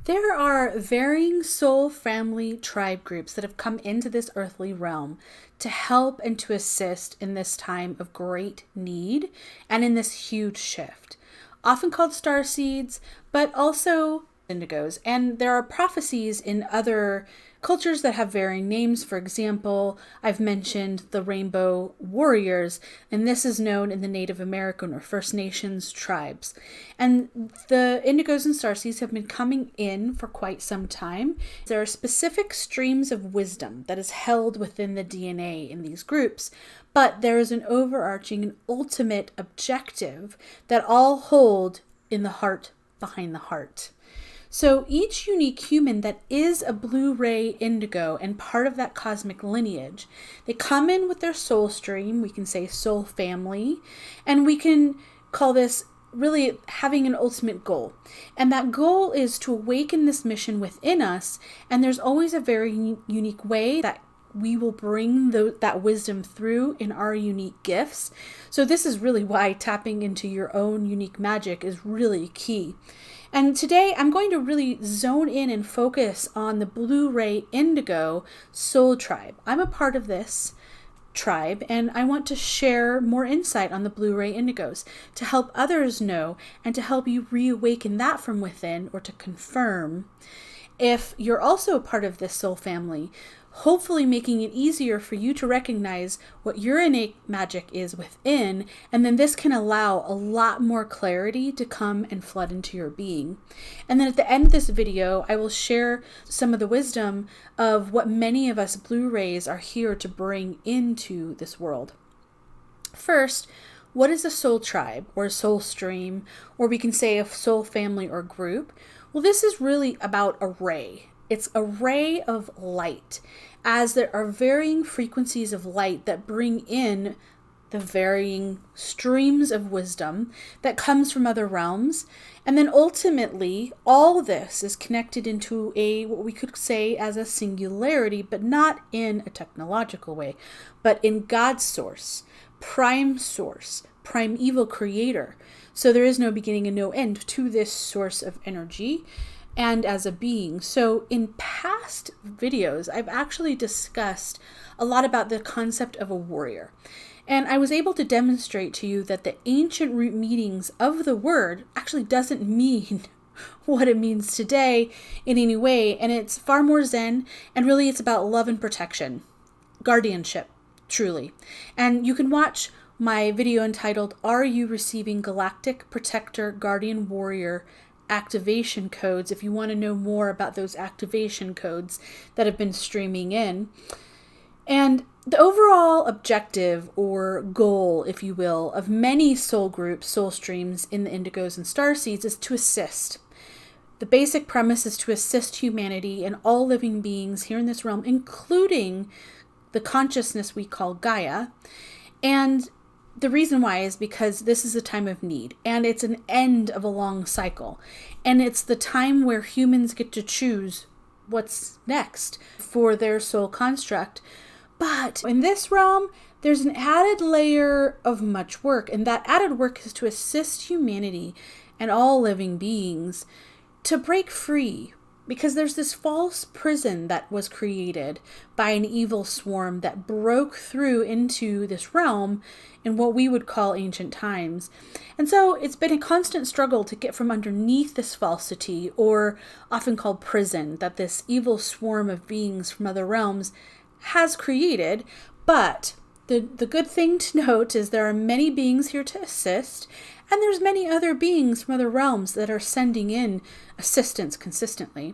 There are varying soul family tribe groups that have come into this earthly realm to help and to assist in this time of great need and in this huge shift. Often called starseeds, but also indigos. And there are prophecies in other cultures that have varying names. For example, I've mentioned the rainbow warriors, and this is known in the Native American or First Nations tribes. And the indigos and starseeds have been coming in for quite some time. There are specific streams of wisdom that is held within the DNA in these groups, but there is an overarching and ultimate objective that all hold in the heart behind the heart. So each unique human that is a Blue Ray Indigo and part of that cosmic lineage, they come in with their soul stream, we can say soul family, and we can call this really having an ultimate goal. And that goal is to awaken this mission within us, and there's always a very unique way that we will bring that wisdom through in our unique gifts. So this is really why tapping into your own unique magic is really key. And today I'm going to really zone in and focus on the Blue Ray Indigo Soul Tribe. I'm a part of this tribe, and I want to share more insight on the Blue Ray Indigos to help others know and to help you reawaken that from within, or to confirm if you're also a part of this soul family, hopefully making it easier for you to recognize what your innate magic is within, and then this can allow a lot more clarity to come and flood into your being. And then at the end of this video, I will share some of the wisdom of what many of us Blue Rays are here to bring into this world. First, what is a soul tribe or a soul stream, or we can say a soul family or group? Well, this is really about a ray. It's a ray of light, as there are varying frequencies of light that bring in the varying streams of wisdom that comes from other realms. And then ultimately, all this is connected into what we could say as a singularity, but not in a technological way, but in God's source, primeval creator. So there is no beginning and no end to this source of energy and as a being. So in past videos, I've actually discussed a lot about the concept of a warrior. And I was able to demonstrate to you that the ancient root meanings of the word actually doesn't mean what it means today in any way. And it's far more Zen, and really it's about love and protection, guardianship, truly. And you can watch my video entitled, "Are You Receiving Galactic Protector Guardian Warrior Activation Codes?" if you want to know more about those activation codes that have been streaming in. And the overall objective or goal, if you will, of many soul groups, soul streams in the Indigos and Starseeds is to assist. The basic premise is to assist humanity and all living beings here in this realm, including the consciousness we call Gaia. And the reason why is because this is a time of need, and it's an end of a long cycle. And it's the time where humans get to choose what's next for their soul construct. But in this realm, there's an added layer of much work, and that added work is to assist humanity and all living beings to break free, because there's this false prison that was created by an evil swarm that broke through into this realm in what we would call ancient times. And so it's been a constant struggle to get from underneath this falsity, or often called prison, that this evil swarm of beings from other realms has created. But the good thing to note is there are many beings here to assist, and there's many other beings from other realms that are sending in assistance consistently.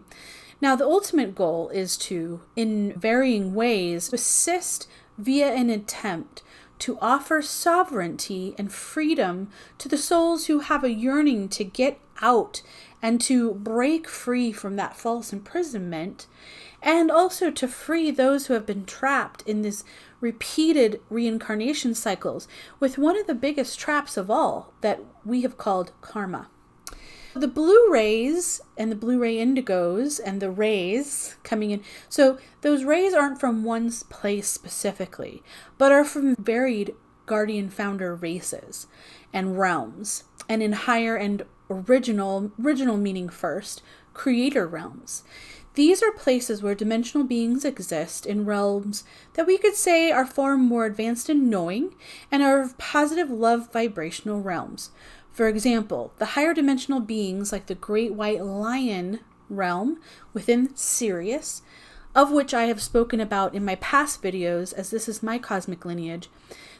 Now, the ultimate goal is to, in varying ways, assist via an attempt to offer sovereignty and freedom to the souls who have a yearning to get out and to break free from that false imprisonment, and also to free those who have been trapped in this repeated reincarnation cycles with one of the biggest traps of all that we have called karma. The Blue Rays and the Blue Ray Indigos and the rays coming in, so those rays aren't from one place specifically, but are from varied guardian founder races and realms, and in higher and original meaning first, creator realms. These are places where dimensional beings exist in realms that we could say are far more advanced in knowing and are of positive love vibrational realms. For example, the higher dimensional beings like the Great White Lion realm within Sirius, of which I have spoken about in my past videos as this is my cosmic lineage,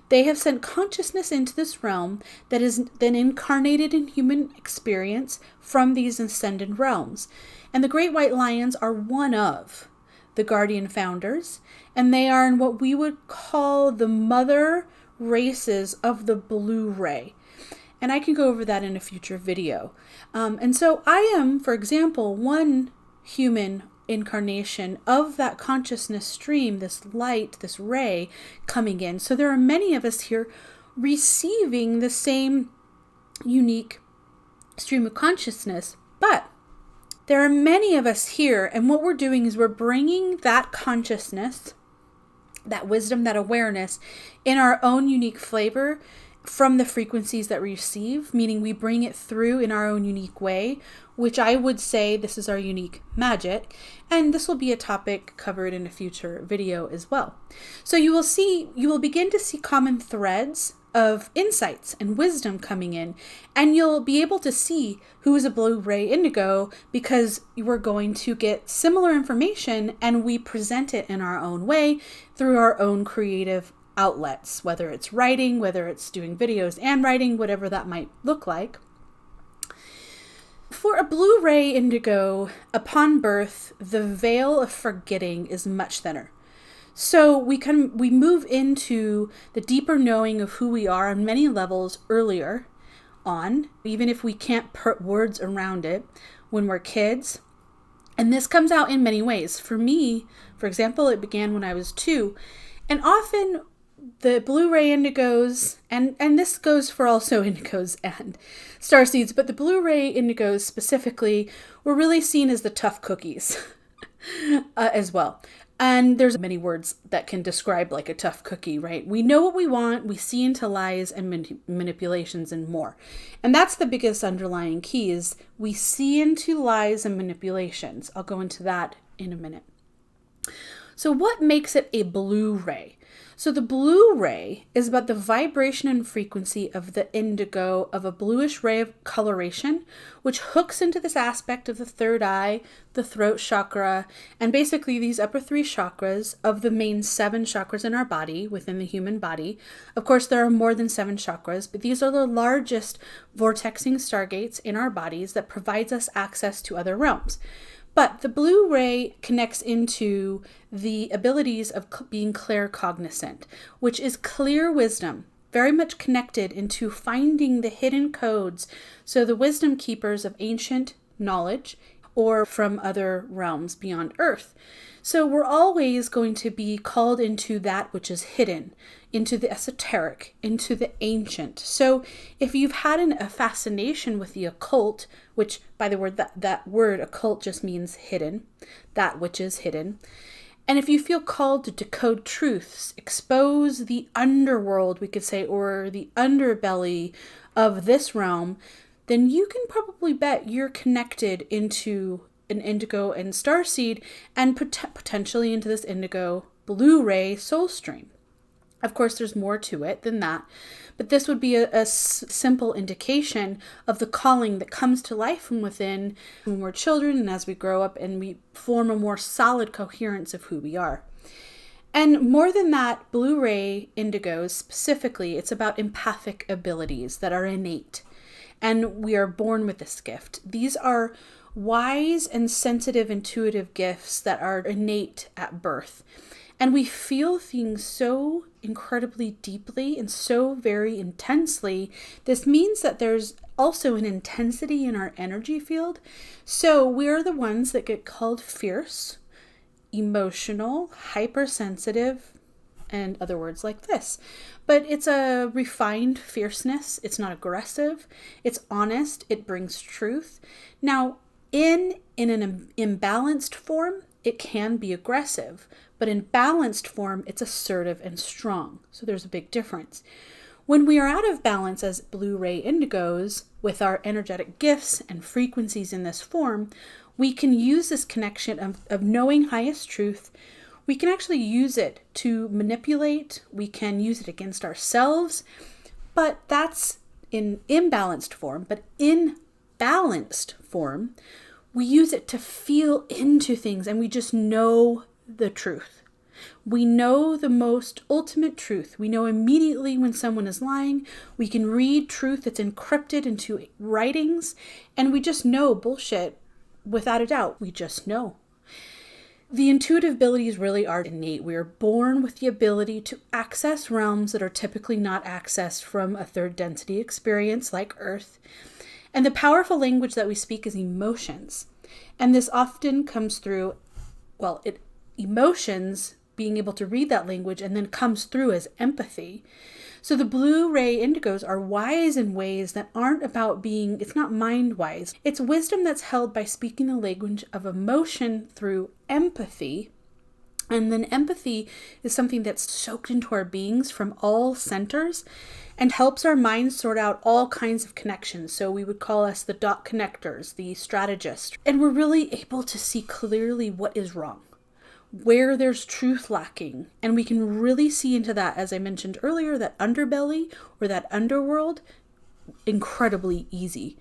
they have sent consciousness into this realm that is then incarnated in human experience from these ascended realms. And the Great White Lions are one of the Guardian founders, and they are in what we would call the mother races of the Blue Ray. And I can go over that in a future video. And so I am, for example, one human incarnation of that consciousness stream, this light, this ray coming in. So there are many of us here receiving the same unique stream of consciousness, but there are many of us here, and what we're doing is we're bringing that consciousness, that wisdom, that awareness in our own unique flavor from the frequencies that we receive, meaning we bring it through in our own unique way, which I would say this is our unique magic, and this will be a topic covered in a future video as well. So you will begin to see common threads of insights and wisdom coming in, and you'll be able to see who is a Blue Ray Indigo because we're going to get similar information and we present it in our own way through our own creative outlets, whether it's writing, whether it's doing videos and writing, whatever that might look like. For a Blue Ray Indigo, upon birth, the veil of forgetting is much thinner. So we move into the deeper knowing of who we are on many levels earlier on, even if we can't put words around it when we're kids. And this comes out in many ways. For me, for example, it began when I was 2. And often the Blue Ray Indigos, and this goes for also Indigos and Starseeds, but the Blue Ray Indigos specifically were really seen as the tough cookies as well. And there's many words that can describe like a tough cookie, right? We know what we want, we see into lies and manipulations and more. And that's the biggest underlying key is we see into lies and manipulations. I'll go into that in a minute. So what makes it a Blue Ray? So the Blue Ray is about the vibration and frequency of the indigo of a bluish ray of coloration, which hooks into this aspect of the third eye, the throat chakra, and basically these upper 3 chakras of the main 7 chakras in our body, within the human body. Of course, there are more than 7 chakras, but these are the largest vortexing stargates in our bodies that provides us access to other realms. But the Blue Ray connects into the abilities of being claircognizant, which is clear wisdom, very much connected into finding the hidden codes. So the wisdom keepers of ancient knowledge or from other realms beyond Earth. So we're always going to be called into that which is hidden, into the esoteric, into the ancient. So if you've had a fascination with the occult, which by the word, that word occult just means hidden, that which is hidden. And if you feel called to decode truths, expose the underworld, we could say, or the underbelly of this realm, then you can probably bet you're connected into an Indigo and Starseed and potentially into this Indigo Blue Ray soul stream. Of course, there's more to it than that, but this would be a simple indication of the calling that comes to life from within when we're children and as we grow up and we form a more solid coherence of who we are. And more than that, Blue Ray Indigos specifically, it's about empathic abilities that are innate. And we are born with this gift. These are wise and sensitive, intuitive gifts that are innate at birth. And we feel things so incredibly deeply and so very intensely. This means that there's also an intensity in our energy field. So we're the ones that get called fierce, emotional, hypersensitive, and other words like this. But it's a refined fierceness. It's not aggressive. It's honest. It brings truth. Now, in an imbalanced form, it can be aggressive. But in balanced form, it's assertive and strong. So there's a big difference. When we are out of balance as Blue Ray Indigos with our energetic gifts and frequencies in this form, we can use this connection of knowing highest truth. We can actually use it to manipulate. We can use it against ourselves, but that's in imbalanced form. But in balanced form, we use it to feel into things, and we just know the truth. We know the most ultimate truth. We know immediately when someone is lying. We can read truth that's encrypted into writings, and we just know bullshit without a doubt. We just know. The intuitive abilities really are innate. We are born with the ability to access realms that are typically not accessed from a third density experience like Earth. And the powerful language that we speak is emotions. And this often comes through, emotions, being able to read that language, and then comes through as empathy. So the Blue Ray Indigos are wise in ways that aren't about being, it's not mind wise. It's wisdom that's held by speaking the language of emotion through empathy. And then empathy is something that's soaked into our beings from all centers and helps our minds sort out all kinds of connections. So we would call us the dot connectors, the strategists. And we're really able to see clearly what is wrong, where there's truth lacking. And we can really see into that, as I mentioned earlier, that underbelly or that underworld, incredibly easy.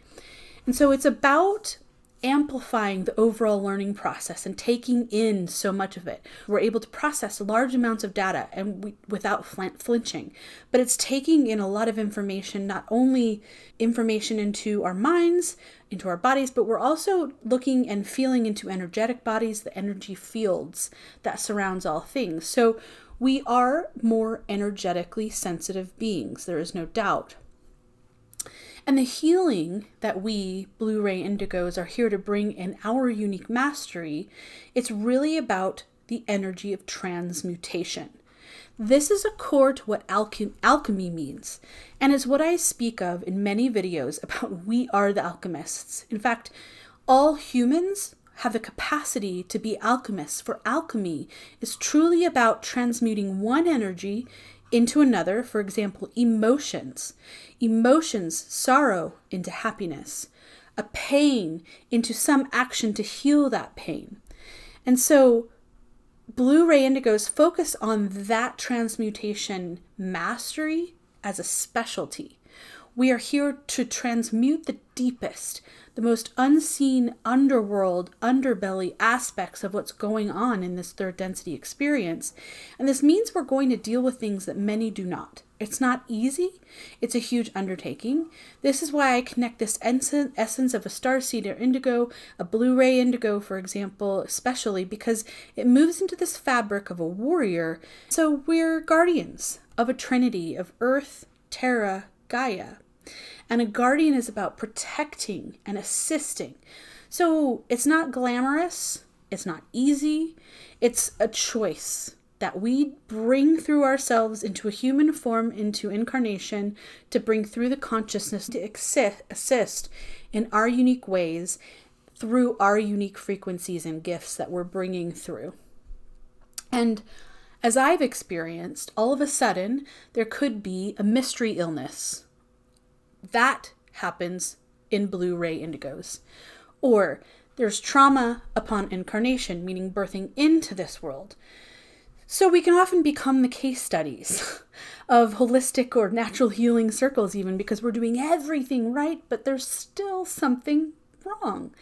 And so it's about amplifying the overall learning process and taking in so much of it. We're able to process large amounts of data and without flinching. But it's taking in a lot of information, not only information into our minds, into our bodies, but we're also looking and feeling into energetic bodies, the energy fields that surrounds all things. So we are more energetically sensitive beings. There is no doubt. And the healing that we, Blue Ray Indigos, are here to bring in our unique mastery, it's really about the energy of transmutation. This is a core to what alchemy means, and it's what I speak of in many videos about we are the alchemists. In fact, all humans have the capacity to be alchemists, for alchemy is truly about transmuting one energy into another. For example, emotions, sorrow into happiness, a pain into some action to heal that pain. And so Blue Ray Indigos focus on that transmutation mastery as a specialty. We are here to transmute the deepest, the most unseen underworld, underbelly aspects of what's going on in this third density experience. And this means we're going to deal with things that many do not. It's not easy. It's a huge undertaking. This is why I connect this essence of a starseed or indigo, a Blue Ray Indigo, for example, especially because it moves into this fabric of a warrior. So we're guardians of a trinity of Earth, Terra, Gaia. And a guardian is about protecting and assisting. So it's not glamorous. It's not easy. It's a choice that we bring through ourselves into a human form, into incarnation, to bring through the consciousness, to assist in our unique ways through our unique frequencies and gifts that we're bringing through. And as I've experienced, all of a sudden, there could be a mystery illness. That happens in Blue Ray Indigos. Or there's trauma upon incarnation, meaning birthing into this world. So we can often become the case studies of holistic or natural healing circles even, because we're doing everything right, but there's still something wrong,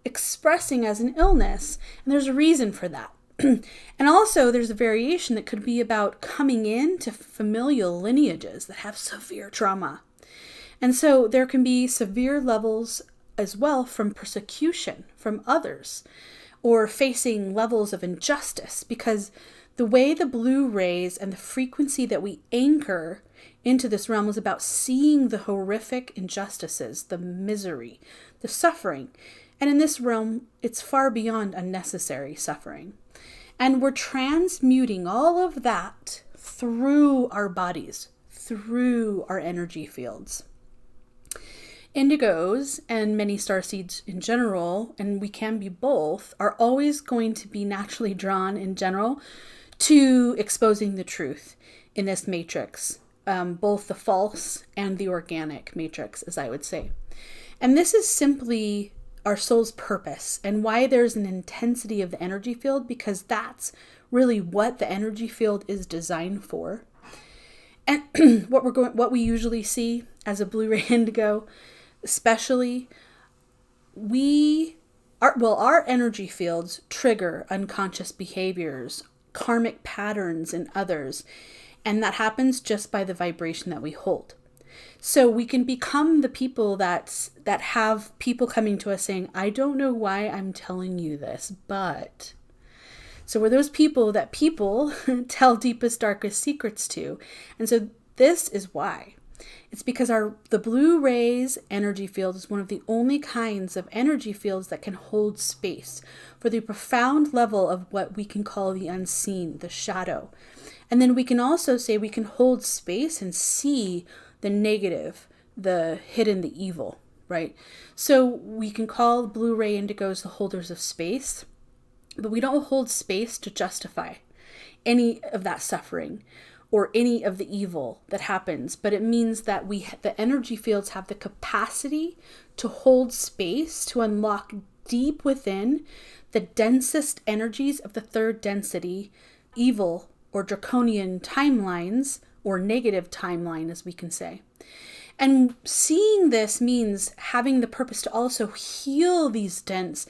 expressing as an illness, and there's a reason for that. And also there's a variation that could be about coming into familial lineages that have severe trauma. And so there can be severe levels as well from persecution from others, or facing levels of injustice, because the way the blue rays and the frequency that we anchor into this realm is about seeing the horrific injustices, the misery, the suffering. And in this realm, it's far beyond unnecessary suffering. And we're transmuting all of that through our bodies, through our energy fields. Indigos and many starseeds in general, and we can be both, are always going to be naturally drawn in general to exposing the truth in this matrix. both the false and the organic matrix, as I would say. And this is simply our soul's purpose and why there's an intensity of the energy field, because that's really what the energy field is designed for. And what we usually see as a Blue Ray Indigo, especially, our energy fields trigger unconscious behaviors, karmic patterns in others, and that happens just by the vibration that we hold. So we can become the people that have people coming to us saying, I don't know why I'm telling you this, but... So we're those people that people tell deepest, darkest secrets to. And so this is why. It's because the Blue Rays energy field is one of the only kinds of energy fields that can hold space for the profound level of what we can call the unseen, the shadow. And then we can also say we can hold space and see the negative, the hidden, the evil, right? So we can call Blue Ray Indigos the holders of space, but we don't hold space to justify any of that suffering or any of the evil that happens. But it means that the energy fields have the capacity to hold space, to unlock deep within the densest energies of the third density, evil or draconian timelines, or negative timeline, as we can say. And seeing this means having the purpose to also heal these dense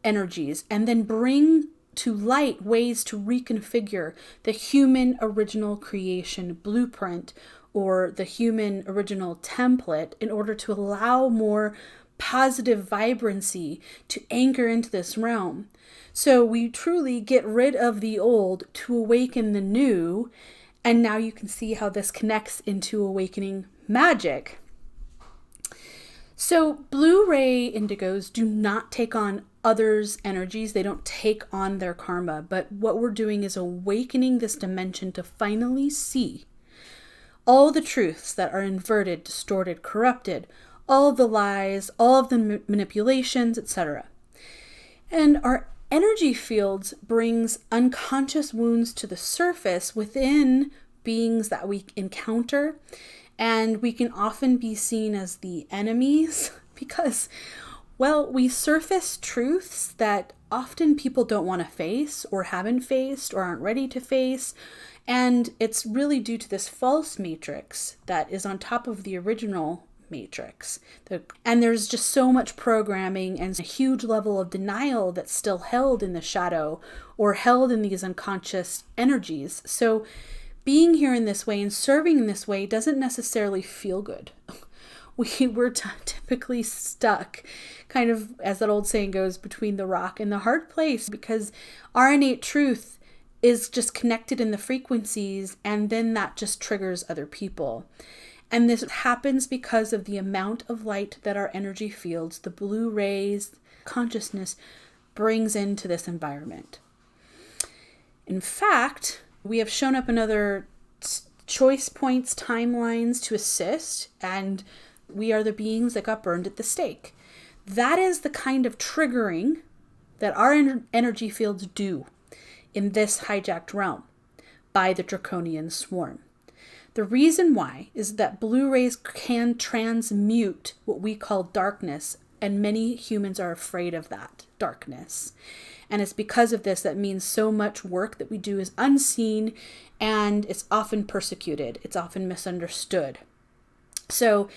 energies and then bring to light ways to reconfigure the human original creation blueprint or the human original template in order to allow more positive vibrancy to anchor into this realm. So we truly get rid of the old to awaken the new. And now you can see how this connects into awakening magic. So Blue Ray Indigos do not take on others' energies. They don't take on their karma. But what we're doing is awakening this dimension to finally see all the truths that are inverted, distorted, corrupted, all of the lies, all of the manipulations, etc. And our energy fields brings unconscious wounds to the surface within beings that we encounter. And we can often be seen as the enemies because, well, we surface truths that often people don't want to face or haven't faced or aren't ready to face. And it's really due to this false matrix that is on top of the original matrix. And there's just so much programming and a huge level of denial that's still held in the shadow or held in these unconscious energies. So being here in this way and serving in this way doesn't necessarily feel good. We're typically stuck, kind of, as that old saying goes, between the rock and the hard place, because our innate truth is just connected in the frequencies, and then that just triggers other people. And this happens because of the amount of light that our energy fields, the blue rays, consciousness, brings into this environment. In fact, we have shown up in other choice points, timelines to assist, and we are the beings that got burned at the stake. That is the kind of triggering that our energy fields do in this hijacked realm by the draconian swarm. The reason why is that blue rays can transmute what we call darkness, and many humans are afraid of that darkness. And it's because of this that means so much work that we do is unseen, and it's often persecuted. It's often misunderstood. So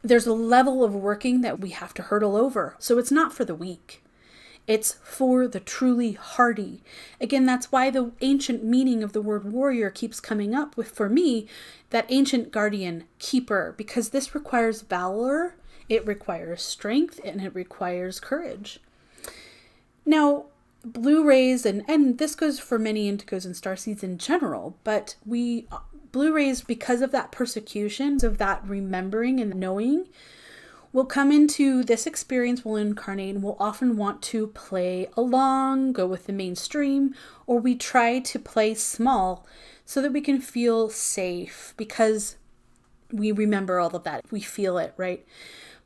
there's a level of working that we have to hurdle over. So it's not for the weak. It's for the truly hardy. Again, that's why the ancient meaning of the word warrior keeps coming up with, for me, that ancient guardian, keeper, because this requires valor, it requires strength, and it requires courage. Now, blue rays, and this goes for many indigos and starseeds in general, but blue rays, because of that persecution, of that remembering and knowing, will come into this experience, will incarnate, and will often want to play along, go with the mainstream, or we try to play small so that we can feel safe because we remember all of that. We feel it, right?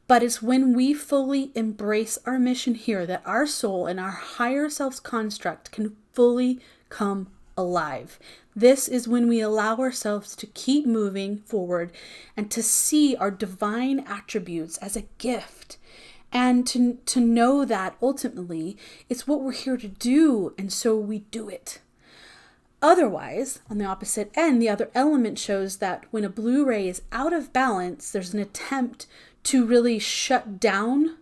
But it's when we fully embrace our mission here that our soul and our higher self's construct can fully come alive. This is when we allow ourselves to keep moving forward and to see our divine attributes as a gift. And to know that ultimately it's what we're here to do, and so we do it. Otherwise, on the opposite end, the other element shows that when a blue ray is out of balance, there's an attempt to really shut down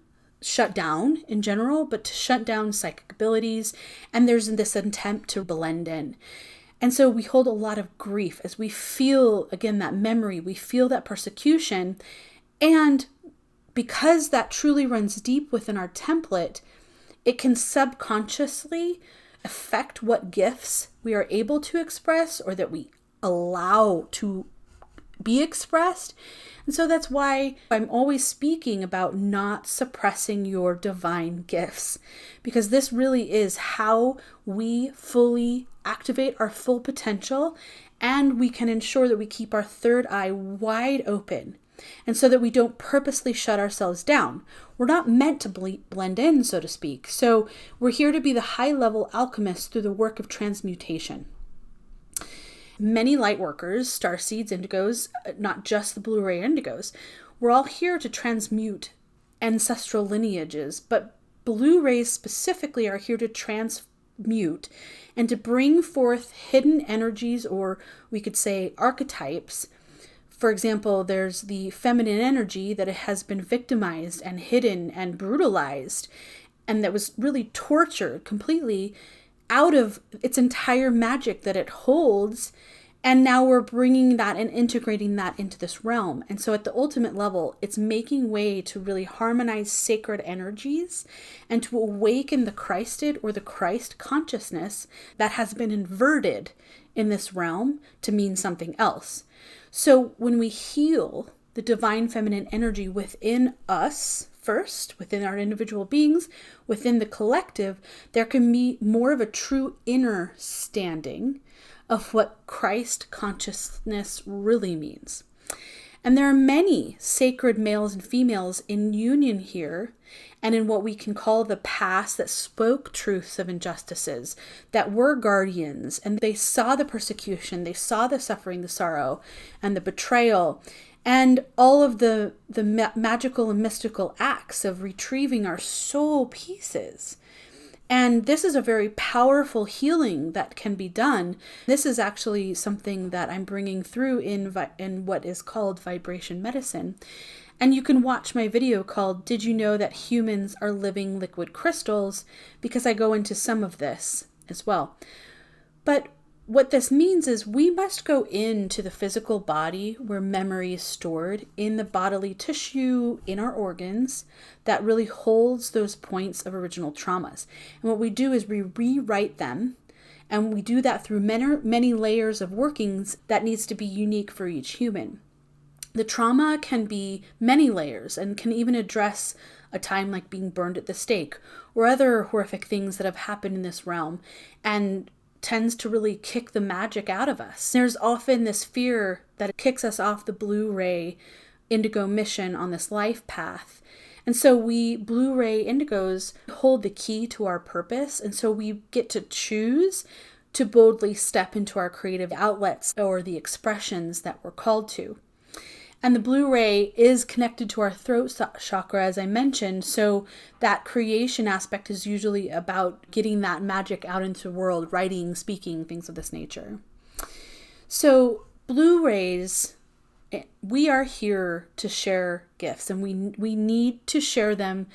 in general, but to shut down psychic abilities, and there's this attempt to blend in. And so we hold a lot of grief as we feel, again, that memory, we feel that persecution, and because that truly runs deep within our template, it can subconsciously affect what gifts we are able to express or that we allow to be expressed. And so that's why I'm always speaking about not suppressing your divine gifts, because this really is how we fully activate our full potential, and we can ensure that we keep our third eye wide open. And so that we don't purposely shut ourselves down. We're not meant to blend in, so to speak. So we're here to be the high-level alchemists through the work of transmutation. Many light workers, starseeds, indigos, not just the Blue Ray Indigos, we're all here to transmute ancestral lineages, but Blue Rays specifically are here to transmute and to bring forth hidden energies, or we could say archetypes. For example, there's the feminine energy that has been victimized and hidden and brutalized, and that was really tortured completely out of its entire magic that it holds. And now we're bringing that and integrating that into this realm. And so at the ultimate level, it's making way to really harmonize sacred energies and to awaken the Christed or the Christ consciousness that has been inverted in this realm to mean something else. So when we heal the divine feminine energy within us first, within our individual beings, within the collective, there can be more of a true inner standing of what Christ consciousness really means. And there are many sacred males and females in union here, and in what we can call the past, that spoke truths of injustices, that were guardians, and they saw the persecution, they saw the suffering, the sorrow, and the betrayal, and all of the magical and mystical acts of retrieving our soul pieces. And this is a very powerful healing that can be done. This is actually something that I'm bringing through in what is called vibration medicine. And you can watch my video called "Did You Know That Humans Are Living Liquid Crystals?" because I go into some of this as well. But what this means is we must go into the physical body where memory is stored, in the bodily tissue, in our organs, that really holds those points of original traumas. And what we do is we rewrite them, and we do that through many layers of workings that needs to be unique for each human. The trauma can be many layers and can even address a time like being burned at the stake or other horrific things that have happened in this realm, and tends to really kick the magic out of us. There's often this fear that it kicks us off the Blue Ray Indigo mission on this life path. And so we Blue Ray Indigos hold the key to our purpose, and so we get to choose to boldly step into our creative outlets or the expressions that we're called to. And the Blue Ray is connected to our throat chakra, as I mentioned, so that creation aspect is usually about getting that magic out into the world, writing, speaking, things of this nature. So Blue Rays, we are here to share gifts, and we need to share them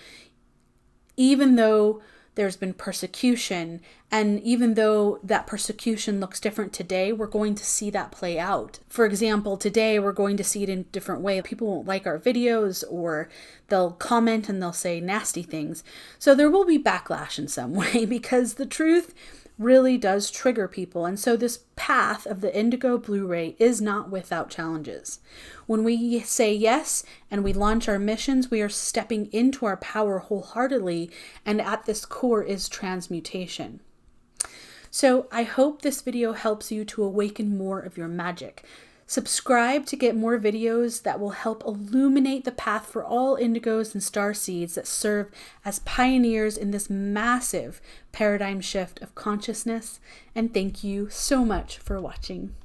even though there's been persecution, and even though that persecution looks different today, we're going to see that play out. For example, today we're going to see it in a different way. People won't like our videos, or they'll comment and they'll say nasty things. So there will be backlash in some way, because the truth really does trigger people. And so this path of the Indigo Blue Ray is not without challenges. When we say yes and we launch our missions, we are stepping into our power wholeheartedly, and at this core is transmutation. So I hope this video helps you to awaken more of your magic. Subscribe to get more videos that will help illuminate the path for all indigos and starseeds that serve as pioneers in this massive paradigm shift of consciousness. And thank you so much for watching.